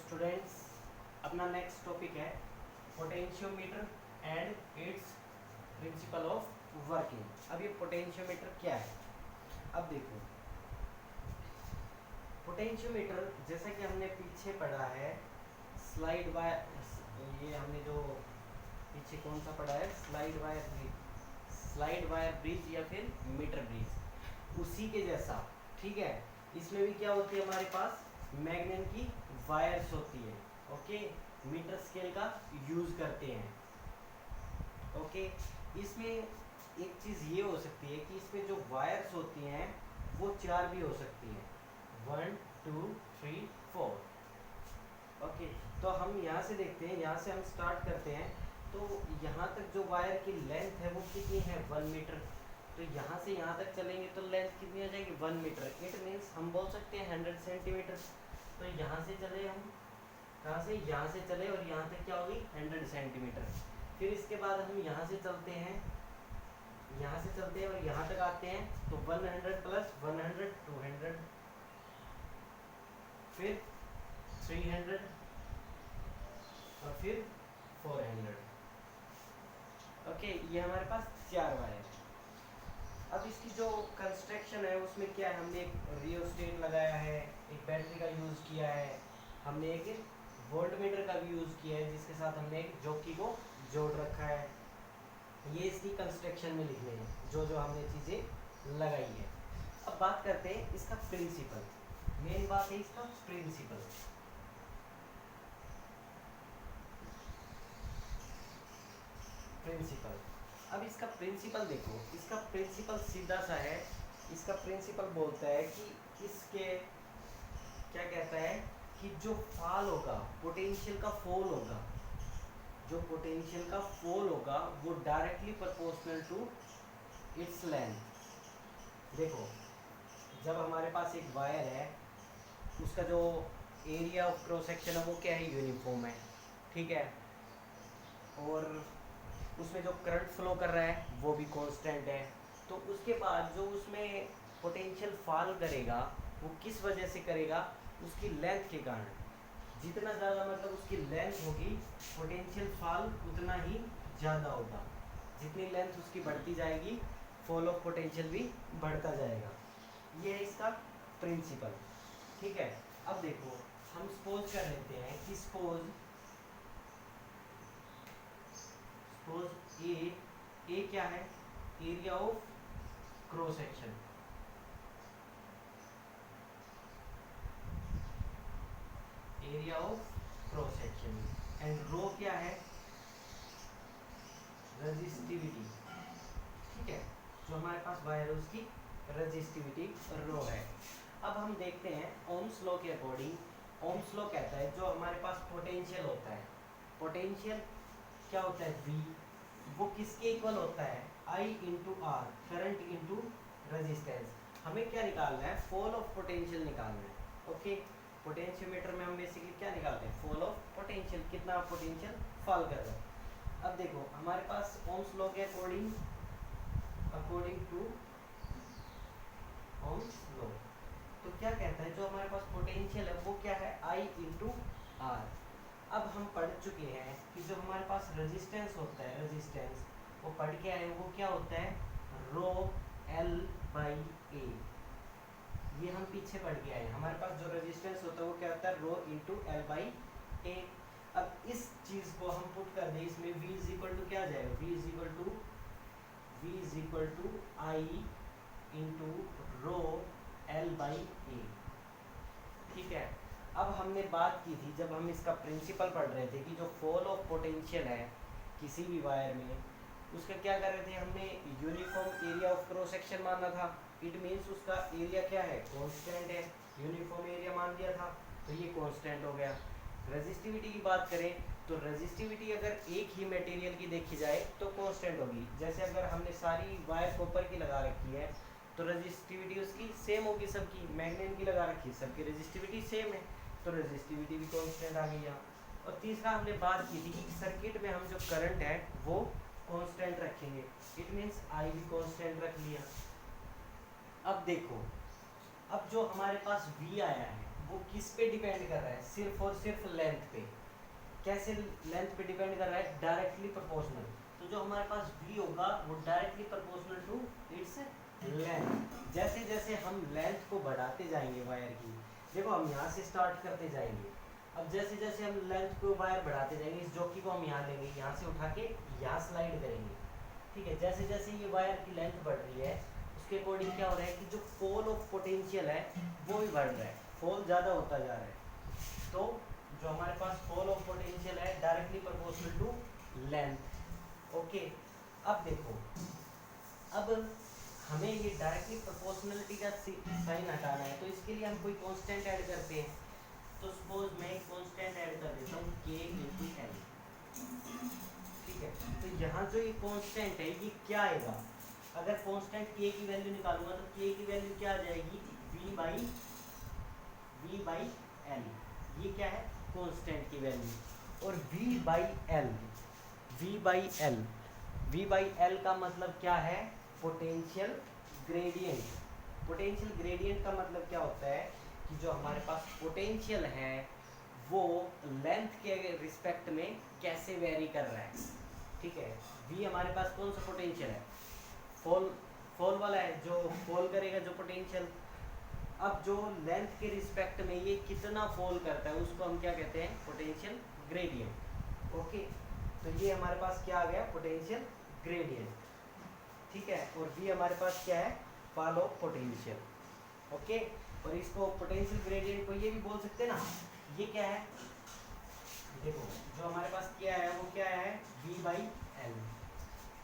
Students, अपना next topic है potentiometer and it's principle of working. अब ये पोटेंशियोमीटर क्या है, अब देखो पोटेंशियोमीटर जैसा कि हमने पीछे पढ़ा है स्लाइड वायर, ये हमने जो पीछे कौन सा पढ़ा है स्लाइड वायर ब्रिज या फिर मीटर ब्रिज, उसी के जैसा। ठीक है, इसमें भी क्या होती है हमारे पास मैग्नेट की वायर्स होती है। ओके, मीटर स्केल का यूज करते हैं। ओके, इसमें एक चीज ये हो सकती है कि इसमें जो वायर्स होती हैं वो 4 भी हो सकती हैं, 1 2 3 4। ओके, तो हम यहाँ से देखते हैं, यहाँ से हम स्टार्ट करते हैं। तो यहाँ तक जो वायर की लेंथ है वो कितनी है 1 मीटर। तो यहाँ से यहाँ तक चलेंगे तो लेंथ कितनी हो जाएगी 1 मीटर। इट मीन्स हम बोल सकते हैं 100 सेंटीमीटर। तो यहाँ से चले हम, कहाँ से, यहाँ से चले और यहाँ तक क्या होगी 100 सेंटीमीटर। फिर इसके बाद हम यहाँ से चलते हैं, यहाँ से चलते हैं और यहाँ तक आते हैं तो 100 प्लस 100 200, फिर 300 और फिर 400। ओके, ये हमारे पास 4 वायर। अब इसकी जो कंस्ट्रक्शन है उसमें क्या है, हमने एक रियोस्टेट लगाया है, एक बैटरी का यूज़ किया है, हमने एक वोल्टमीटर का भी यूज़ किया है जिसके साथ हमने एक जॉकी को जोड़ रखा है। ये इसकी कंस्ट्रक्शन में लिखने हैं जो जो हमने चीज़ें लगाई है। अब बात करते हैं इसका प्रिंसिपल, मेन बात है इसका प्रिंसिपल। अब इसका प्रिंसिपल देखो, इसका प्रिंसिपल सीधा सा है। इसका प्रिंसिपल बोलता है कि इसके क्या कहता है कि जो फॉल होगा, पोटेंशियल का फॉल होगा, जो पोटेंशियल का फॉल होगा वो directly proportional to its length. देखो, जब हमारे पास एक वायर है उसका जो एरिया ऑफ क्रॉस सेक्शन है वो क्या है, यूनिफॉर्म है। ठीक है, और उसमें जो करंट फ्लो कर रहा है वो भी कांस्टेंट है। तो उसके बाद जो उसमें पोटेंशियल फॉल करेगा वो किस वजह से करेगा, उसकी लेंथ के कारण। जितना ज़्यादा मतलब उसकी लेंथ होगी पोटेंशियल फॉल उतना ही ज़्यादा होगा। जितनी लेंथ उसकी बढ़ती जाएगी फॉल ऑफ पोटेंशियल भी बढ़ता जाएगा। ये है इसका प्रिंसिपल। ठीक है, अब देखो हम सपोज कर लेते हैं कि सपोज ए क्या है, area of cross section. Area of cross section and rho क्या है, रेजिस्टिविटी। ठीक है, जो हमारे पास वायर है उसकी रेजिस्टिविटी रो है। अब हम देखते हैं ओम्स लॉ के अकॉर्डिंग। ओम्स लॉ कहता है जो हमारे पास पोटेंशियल होता है, पोटेंशियल क्या होता है V, वो किसके इक्वल होता है I into R, current into resistance. हमें क्या निकालना है, फॉल ऑफ पोटेंशियल निकालना है। ओके, पोटेंशियोमीटर में हम बेसिकली क्या निकालते हैं, फॉल ऑफ पोटेंशियल, कितना पोटेंशियल फॉल कर रहा है। अब देखो हमारे पास ओम्स लॉ के अकॉर्डिंग टू ओम्स लॉ तो क्या कहता है, जो हमारे पास पोटेंशियल है वो क्या है I इंटू आर। अब हम पढ़ चुके हैं कि जो हमारे पास रेजिस्टेंस होता है, रेजिस्टेंस वो पढ़ के आए, वो क्या होता है रो L बाई ए। ये हम पीछे पढ़ के आए, हमारे पास जो रेजिस्टेंस होता है वो क्या होता है रो इंटू एल बाई ए। अब इस चीज को हम पुट कर दें इसमें, V इज इक्वल टू क्या आ जाएगा, V is equal to I into rho L by A. ठीक है, अब हमने बात की थी जब हम इसका प्रिंसिपल पढ़ रहे थे कि जो फॉल ऑफ पोटेंशियल है किसी भी वायर में, उसका क्या कर रहे थे, हमने uniform area of cross section माना था। इट मीन्स उसका एरिया क्या है, कांस्टेंट है। यूनिफॉर्म एरिया मान दिया था तो ये कांस्टेंट हो गया। रेजिस्टिविटी की बात करें तो रेजिस्टिविटी अगर एक ही मटेरियल की देखी जाए तो कांस्टेंट होगी। जैसे अगर हमने सारी वायर कॉपर की लगा रखी है तो रेजिस्टिविटी उसकी सेम होगी सबकी, मैग्नेट की लगा रखी है सबकी रेजिस्टिविटी सेम है तो रेजिस्टिविटी भी कांस्टेंट आ गई यहाँ। और तीसरा हमने बात की थी कि सर्किट में हम जो करंट है वो कांस्टेंट रखेंगे। इट मीन्स आई भी कांस्टेंट रख लिया। अब देखो, अब जो हमारे पास V आया है वो किस पे डिपेंड कर रहा है, सिर्फ और सिर्फ लेंथ पे। कैसे लेंथ पे डिपेंड कर रहा है, डायरेक्टली प्रोपोर्शनल। तो जो हमारे पास v होगा वो directly proportional to its length. जैसे जैसे हम लेंथ को बढ़ाते जाएंगे वायर की, देखो हम यहाँ से स्टार्ट करते जाएंगे, अब जैसे जैसे हम लेंथ को वायर बढ़ाते जाएंगे, इस जॉकी को हम यहाँ लेंगे, यहाँ से उठा के यहाँ स्लाइड करेंगे, ठीक है। जैसे जैसे ये वायर की लेंथ बढ़ रही है उसके अकॉर्डिंग क्या हो रहा है कि जो फॉल ऑफ पोटेंशियल है वो भी बढ़ रहा है, फॉल ज़्यादा होता जा रहा है। तो जो हमारे पास फॉल ऑफ पोटेंशियल है directly proportional to length. Okay, अब देखो, अब हमें ये डायरेक्टली प्रोपोर्शनलिटी का साइन हटाना है, तो इसके लिए हम कोई कांस्टेंट ऐड करते हैं। तो सपोज मैं एक कांस्टेंट ऐड कर देता हूँ k × l, ठीक है। तो यहाँ जो ये कांस्टेंट है ये क्या आएगा, अगर कांस्टेंट k की वैल्यू निकालूंगा तो k की वैल्यू क्या आ जाएगी, v/l। ये क्या है, कांस्टेंट की वैल्यू। और v/l का मतलब क्या है, पोटेंशियल ग्रेडियंट। पोटेंशियल ग्रेडियंट का मतलब क्या होता है कि जो हमारे पास पोटेंशियल है वो लेंथ के रिस्पेक्ट में कैसे वेरी कर रहा है, ठीक है। v हमारे पास कौन सा पोटेंशियल है, फॉल वाला है, जो फॉल करेगा जो पोटेंशियल। अब जो लेंथ के रिस्पेक्ट में ये कितना फॉल करता है उसको हम क्या कहते हैं, पोटेंशियल ग्रेडियंट। ओके, तो ये हमारे पास क्या आ गया, पोटेंशियल ग्रेडियंट, ठीक है। और v हमारे पास क्या है, फॉल ऑफ पोटेंशियल। ओके, और इसको पोटेंशियल ग्रेडियंट को ये भी बोल सकते हैं ना, ये क्या है, देखो जो हमारे पास क्या है वो क्या है, v/l।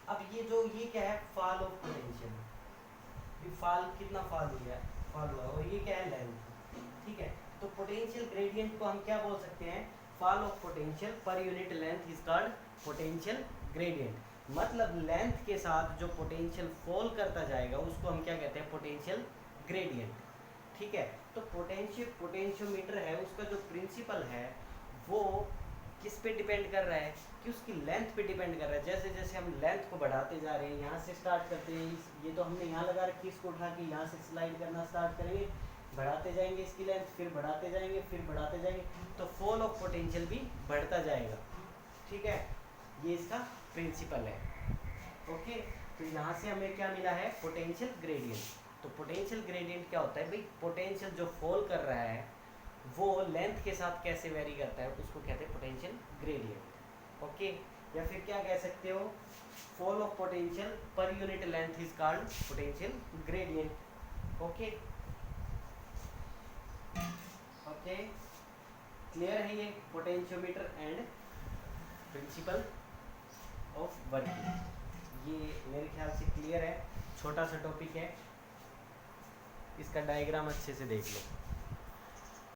अब ये जो ये क्या है, फॉल ऑफ पोटेंशियल, फॉल कितना फॉल हुआ, और ये क्या है, लेंथ, ठीक है। तो पोटेंशियल ग्रेडियंट को हम क्या बोल सकते हैं, fall of potential per unit length is called potential gradient. मतलब लेंथ के साथ जो पोटेंशियल फॉल करता जाएगा उसको हम क्या कहते हैं, पोटेंशियल ग्रेडियंट, ठीक है। तो पोटेंशियोमीटर है उसका जो प्रिंसिपल है वो किस पे डिपेंड कर रहा है, कि उसकी लेंथ पे डिपेंड कर रहा है। जैसे जैसे हम लेंथ को बढ़ाते जा रहे हैं, यहाँ से स्टार्ट करते हैं, ये तो हमने यहाँ लगा रखी, इसको उठा के यहाँ से स्लाइड करना स्टार्ट करेंगे, बढ़ाते जाएंगे इसकी लेंथ, फिर बढ़ाते जाएंगे, फिर बढ़ाते जाएंगे, तो फॉल ऑफ पोटेंशियल भी बढ़ता जाएगा, ठीक है। ये इसका प्रिंसिपल है। ओके, तो यहाँ से हमें क्या मिला है, पोटेंशियल ग्रेडियंट। तो पोटेंशियल ग्रेडियंट क्या होता है भाई, पोटेंशियल जो फॉल कर रहा है वो लेंथ के साथ कैसे वेरी करता है उसको कहते हैं पोटेंशियल ग्रेडियंट। ओके, या फिर क्या कह सकते हो, fall of potential per unit length is called potential gradient. Okay, okay, clear है ये potentiometer and principle of working. ये मेरे ख्याल से क्लियर है, छोटा सा टॉपिक है, इसका डायग्राम अच्छे से देख लो।